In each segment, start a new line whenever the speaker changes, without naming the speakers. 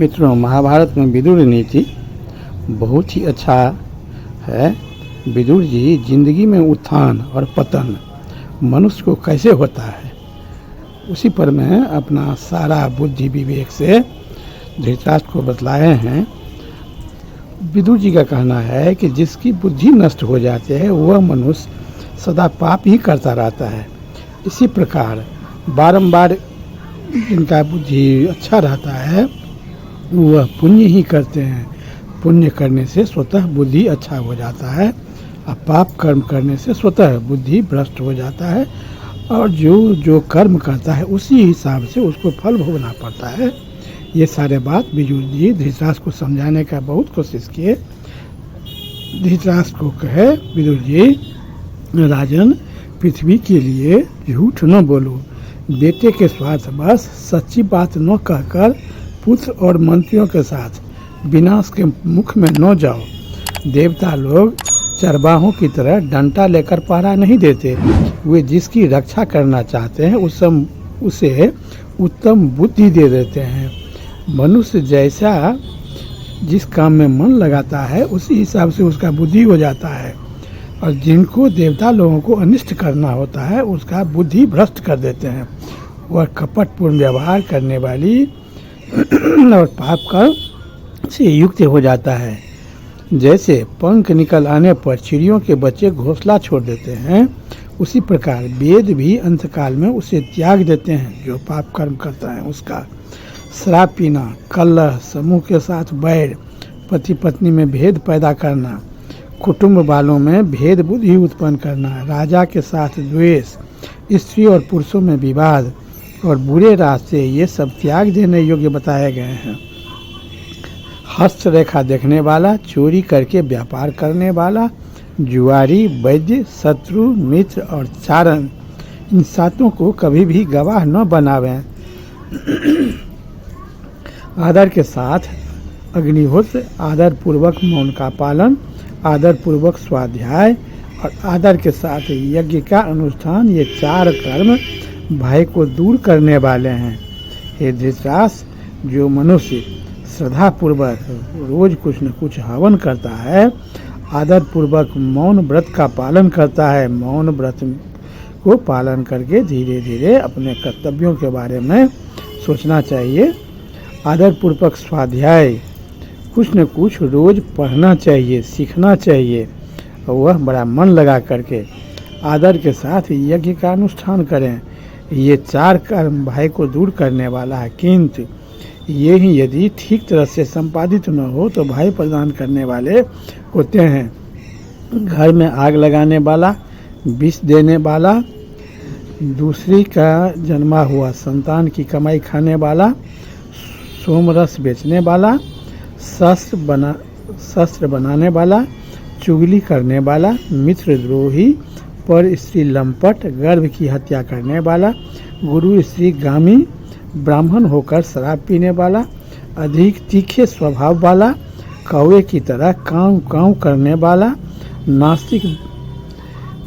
मित्रों, महाभारत में विदुर नीति बहुत ही अच्छा है। विदुर जी जिंदगी में उत्थान और पतन मनुष्य को कैसे होता है, उसी पर मैं अपना सारा बुद्धि विवेक से धृतराष्ट्र को बतलाए हैं। विदुर जी का कहना है कि जिसकी बुद्धि नष्ट हो जाती है वह मनुष्य सदा पाप ही करता रहता है। इसी प्रकार बारंबार जिनका बुद्धि अच्छा रहता है वह पुण्य ही करते हैं। पुण्य करने से स्वतः बुद्धि अच्छा हो जाता है और पाप कर्म करने से स्वतः बुद्धि भ्रष्ट हो जाता है, और जो कर्म करता है उसी हिसाब से उसको फल भोगना पड़ता है। ये सारे बात विदुर जी धृतराष्ट्र को समझाने का बहुत कोशिश किए। धृतराष्ट्र को कहे, विदुर जी राजन, पृथ्वी के लिए झूठ न बोलो, बेटे के स्वार्थ बस सच्ची बात न कहकर पुत्र और मंत्रियों के साथ विनाश के मुख में न जाओ। देवता लोग चरवाहों की तरह डंडा लेकर पहरा नहीं देते, वे जिसकी रक्षा करना चाहते हैं उसे उत्तम बुद्धि दे देते हैं। मनुष्य जैसा जिस काम में मन लगाता है उसी हिसाब से उसका बुद्धि हो जाता है, और जिनको देवता लोगों को अनिष्ट करना होता है उसका बुद्धि भ्रष्ट कर देते हैं। वह कपटपूर्ण व्यवहार करने वाली और पाप कर्म से युक्त हो जाता है। जैसे पंख निकल आने पर चिड़ियों के बच्चे घोंसला छोड़ देते हैं, उसी प्रकार वेद भी अंतकाल में उसे त्याग देते हैं जो पाप कर्म करता है उसका। शराब पीना, कलह, समूह के साथ बैर, पति पत्नी में भेद पैदा करना, कुटुंब वालों में भेद बुद्धि उत्पन्न करना, राजा के साथ द्वेष, स्त्री और पुरुषों में विवाद और बुरे रास्ते, ये सब त्याग देने योग्य बताए गए हैं। हस्तरेखा देखने वाला, चोरी करके व्यापार करने वाला, जुआरी, वैद्य, शत्रु, मित्र और चारण, इन सातों को कभी भी गवाह न बनावें। आदर के साथ अग्निहोत्र, आदर पूर्वक मौन का पालन, आदर पूर्वक स्वाध्याय और आदर के साथ यज्ञ का अनुष्ठान, ये चार कर्म भय को दूर करने वाले हैं। हे धृतराष्ट्र, जो मनुष्य श्रद्धा पूर्वक रोज कुछ न कुछ हवन करता है, आदर पूर्वक मौन व्रत का पालन करता है, मौन व्रत को पालन करके धीरे धीरे अपने कर्तव्यों के बारे में सोचना चाहिए। आदर पूर्वक स्वाध्याय, कुछ न कुछ रोज पढ़ना चाहिए, सीखना चाहिए, और वह बड़ा मन लगा करके आदर के साथ यज्ञ का अनुष्ठान करें। ये चार कर्म भय को दूर करने वाला है, किंतु ये ही यदि ठीक तरह से संपादित न हो तो भय प्रदान करने वाले होते हैं। घर में आग लगाने वाला, विष देने वाला, दूसरी का जन्मा हुआ संतान की कमाई खाने वाला, सोमरस बेचने वाला, शस्त्र बनाने वाला, चुगली करने वाला, मित्रद्रोही, पर स्त्री लंपट, गर्भ की हत्या करने वाला, गुरु स्त्री गामी, ब्राह्मण होकर शराब पीने वाला, अधिक तीखे स्वभाव वाला, कौवे की तरह काँव काँव करने वाला, नास्तिक,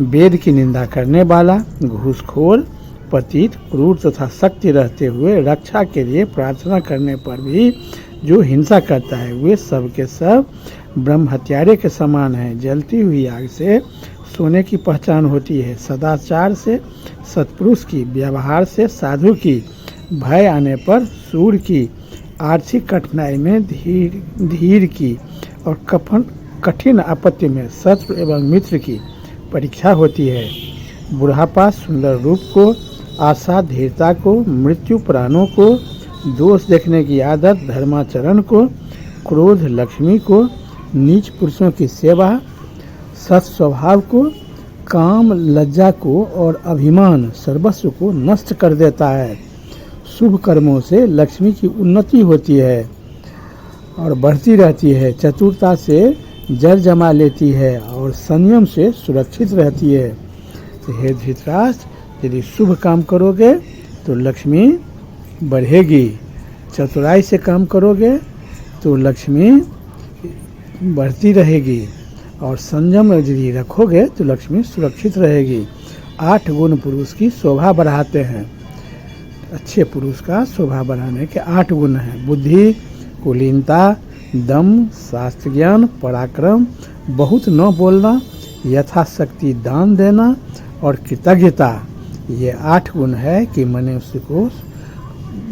वेद की निंदा करने वाला, घूसखोर, पतित, क्रूर तथा शक्ति रहते हुए रक्षा के लिए प्रार्थना करने पर भी जो हिंसा करता है, वे सब के सब ब्रह्म हत्यारे के समान हैं। जलती हुई आग से सोने की पहचान होती है। सदाचार से सत्पुरुष की, व्यवहार से साधु की, भय आने पर सूर की, आर्थिक कठिनाई में धीर की, और कठिन आपत्ति में शत्रु एवं मित्र की परीक्षा होती है। बुढ़ापा सुंदर रूप को, आशा धीरता को, मृत्यु प्राणों को, दोष देखने की आदत धर्माचरण को, क्रोध लक्ष्मी को, नीच पुरुषों की सेवा सत स्वभाव को, काम लज्जा को और अभिमान सर्वस्व को नष्ट कर देता है। शुभ कर्मों से लक्ष्मी की उन्नति होती है और बढ़ती रहती है। चतुरता से जर जमा लेती है और संयम से सुरक्षित रहती है। तो हे धृतराष्ट्र, यदि शुभ काम करोगे तो लक्ष्मी बढ़ेगी, चतुराई से काम करोगे तो लक्ष्मी बढ़ती रहेगी, और संयम यदि रखोगे तो लक्ष्मी सुरक्षित रहेगी। 8 गुण पुरुष की शोभा बढ़ाते हैं। अच्छे पुरुष का शोभा बढ़ाने के 8 गुण हैं। बुद्धि, कुलीनता, दम, शास्त्र ज्ञान, पराक्रम, बहुत न बोलना, यथाशक्ति दान देना और कृतज्ञता, ये 8 गुण है कि मनुष्य को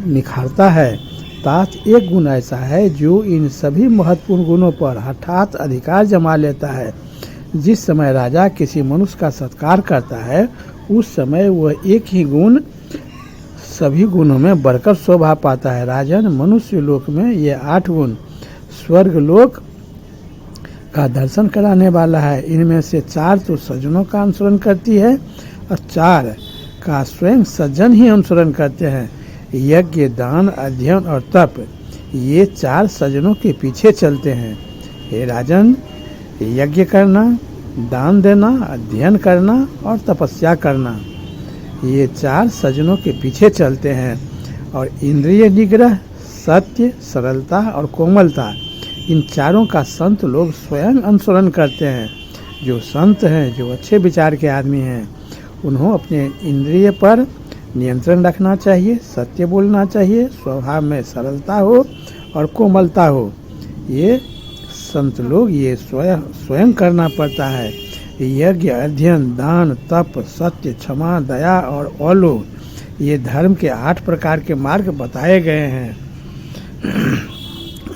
निखारता है। तात एक गुण ऐसा है जो इन सभी महत्वपूर्ण गुणों पर हठात अधिकार जमा लेता है। जिस समय राजा किसी मनुष्य का सत्कार करता है, उस समय वह एक ही गुण सभी गुणों में बढ़कर शोभा पाता है। राजन, मनुष्य लोक में ये 8 गुण स्वर्ग लोक का दर्शन कराने वाला है। इनमें से 4 तो सज्जनों का अनुसरण करती है और 4 का स्वयं सज्जन ही अनुसरण करते हैं। यज्ञ, दान, अध्ययन और तप, ये 4 सज्जनों के पीछे चलते हैं। हे राजन, यज्ञ करना, दान देना, अध्ययन करना और तपस्या करना, ये 4 सज्जनों के पीछे चलते हैं। और इंद्रिय निग्रह, सत्य, सरलता और कोमलता, इन चारों का संत लोग स्वयं अनुसरण करते हैं। जो संत हैं, जो अच्छे विचार के आदमी हैं, उन्हों अपने इंद्रिय पर नियंत्रण रखना चाहिए, सत्य बोलना चाहिए, स्वभाव में सरलता हो और कोमलता हो। ये संत लोग ये स्वयं करना पड़ता है। यज्ञ, अध्ययन, दान, तप, सत्य, क्षमा, दया और औलो, ये धर्म के 8 प्रकार के मार्ग बताए गए हैं।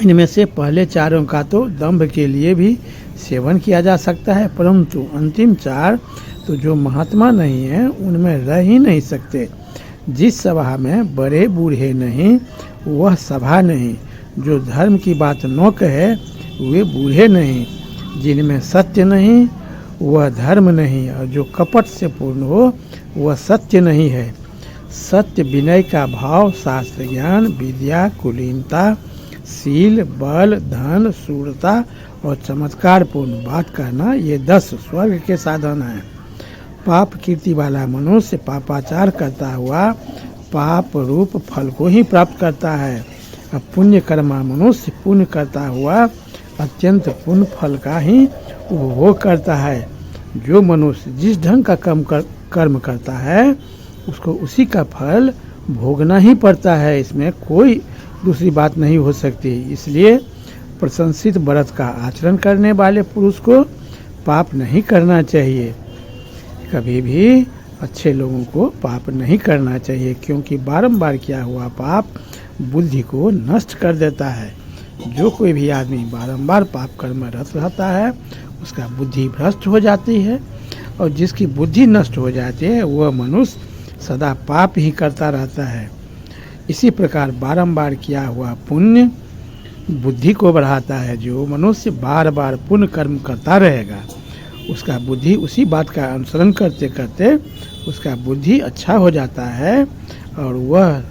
इनमें से पहले 4 का तो दंभ के लिए भी सेवन किया जा सकता है, परंतु अंतिम 4 तो जो महात्मा नहीं है उनमें रह ही नहीं सकते। जिस सभा में बड़े बूढ़े नहीं, वह सभा नहीं। जो धर्म की बात न कहे, वे बूढ़े नहीं। जिनमें सत्य नहीं, वह धर्म नहीं। और जो कपट से पूर्ण हो, वह सत्य नहीं है। सत्य, विनय का भाव, शास्त्र ज्ञान, विद्या, कुलीनता, शील, बल, धन, शूरता और चमत्कार पूर्ण बात कहना, ये 10 स्वर्ग के साधन हैं। पाप कीर्ति वाला मनुष्य पापाचार करता हुआ पाप रूप फल को ही प्राप्त करता है। अब पुण्य कर्मा मनुष्य पुण्य करता हुआ अत्यंत पुण्य फल का ही उपभोग करता है। जो मनुष्य जिस ढंग का कर्म करता है, उसको उसी का फल भोगना ही पड़ता है। इसमें कोई दूसरी बात नहीं हो सकती। इसलिए प्रशंसित व्रत का आचरण करने वाले पुरुष को पाप नहीं करना चाहिए। कभी भी अच्छे लोगों को पाप नहीं करना चाहिए, क्योंकि बारंबार किया हुआ पाप बुद्धि को नष्ट कर देता है। जो कोई भी आदमी बारंबार पाप कर्म में रत रहता है, उसका बुद्धि भ्रष्ट हो जाती है, और जिसकी बुद्धि नष्ट हो जाती है वह मनुष्य सदा पाप ही करता रहता है। इसी प्रकार बारंबार किया हुआ पुण्य बुद्धि को बढ़ाता है। जो मनुष्य बार बार पुण्य कर्म करता रहेगा, उसका बुद्धि उसी बात का अनुसरण करते करते उसका बुद्धि अच्छा हो जाता है, और वह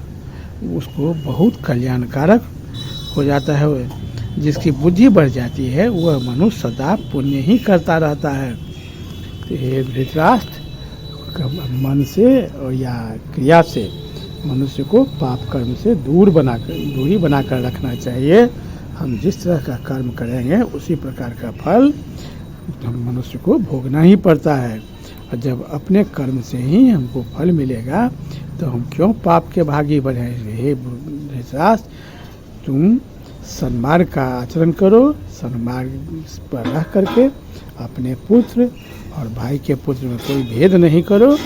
उसको बहुत कल्याणकारक हो जाता है। जिसकी बुद्धि बढ़ जाती है, वह मनुष्य सदा पुण्य ही करता रहता है। तो ये धृतराष्ट्र, मन से और या क्रिया से मनुष्य को पाप कर्म से दूरी बनाकर रखना चाहिए। हम जिस तरह का कर्म करेंगे, उसी प्रकार का फल हम मनुष्य को भोगना ही पड़ता है। और जब अपने कर्म से ही हमको फल मिलेगा, तो हम क्यों पाप के भागी बने। हे धृतराष्ट्र, तुम सन्मार्ग का आचरण करो। सन्मार्ग पर रह करके अपने पुत्र और भाई के पुत्र में कोई भेद नहीं करो।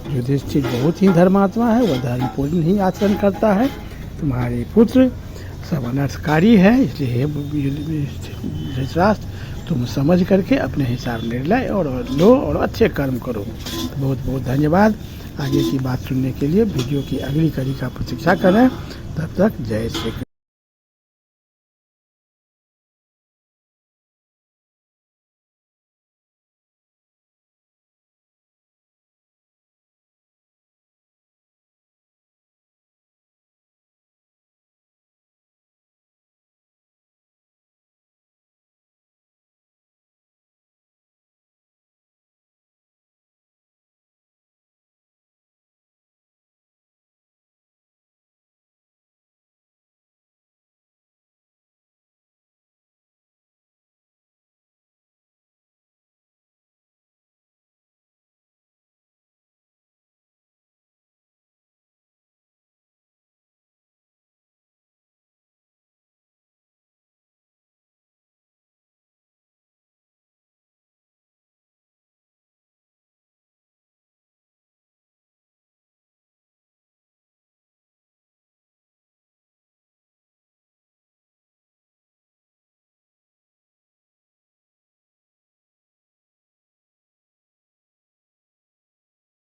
युधिष्ठिर बहुत ही धर्मात्मा है, वह धर्मपूर्ण ही आचरण करता है। तुम्हारे पुत्र सब अनर्थकारी है, इसलिए धृतराष्ट्र तुम समझ करके अपने हिसाब निर्णय और लो और अच्छे कर्म करो। बहुत बहुत धन्यवाद। आगे की बात सुनने के लिए वीडियो की अगली कड़ी का प्रतीक्षा करें। तब तक जय श्री कृष्ण।